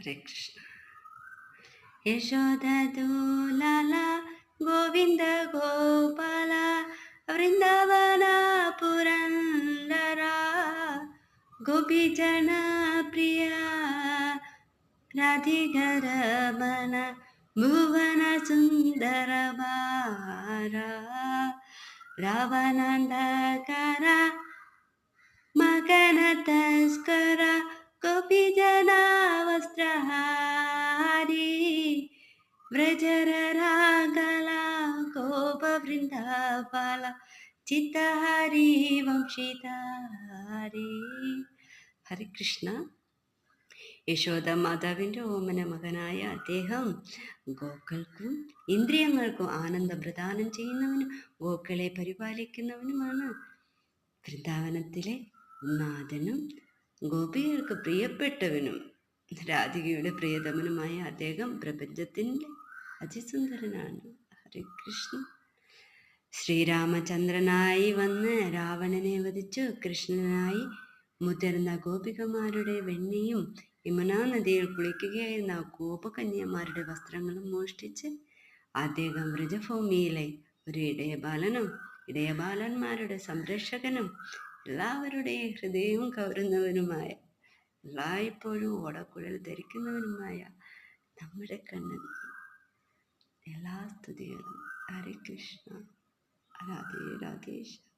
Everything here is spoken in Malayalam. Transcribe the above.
ഹരേ കൃഷ്ണ. യശോദ ദുലാല ഗോവിന്ദ ഗോപാല വൃന്ദാവന പുരന്ദര ഗോപിജന പ്രിയ രാധികരമന ഭുവന സുന്ദര ബാര ರಾವಣಂಧಕರ ಮಗನ ತಸ್ಕರ ಗೋಪಿಜನ ವಸ್ತ್ರಹಾರಿ ವ್ರಜರ ರಾಗಲ ಗೋಪ ವೃಂದಾಪಾಲ ചിത്തഹരി വംശിതാരി. ഹരികൃഷ്ണ. യശോദ മാതാവിൻ്റെ ഓമന മകനായ അദ്ദേഹം ഗോക്കൾക്കും ഇന്ദ്രിയങ്ങൾക്കും ആനന്ദം പ്രദാനം ചെയ്യുന്നവനും ഗോക്കളെ പരിപാലിക്കുന്നവനുമാണ്. വൃന്ദാവനത്തിലെ നാഥനും ഗോപികൾക്ക് പ്രിയപ്പെട്ടവനും രാധികയുടെ പ്രിയതമനുമായ അദ്ദേഹം പ്രപഞ്ചത്തിൻ്റെ അതിസുന്ദരനാണ്. ഹരികൃഷ്ണ. ശ്രീരാമചന്ദ്രനായി വന്ന് രാവണനെ വധിച്ചു കൃഷ്ണനായി മുതിർന്ന ഗോപികമാരുടെ വെണ്ണയും യമുനാ നദിയിൽ കുളിക്കുകയായിരുന്ന ഗോപകന്യമാരുടെ വസ്ത്രങ്ങളും മോഷ്ടിച്ച് അദ്ദേഹം വ്രജഭൂമിയിലെ ഒരു ഇടയബാലന്മാരുടെ സംരക്ഷകനും എല്ലാവരുടെയും ഹൃദയവും കവരുന്നവനുമായ എല്ലായ്പ്പോഴും ഓടക്കുഴൽ ധരിക്കുന്നവനുമായ നമ്മുടെ കണ്ണൻ എല്ലാ സ്തുതികളും. ഹരേ കൃഷ്ണ. രാധേ രാധേശ്വര.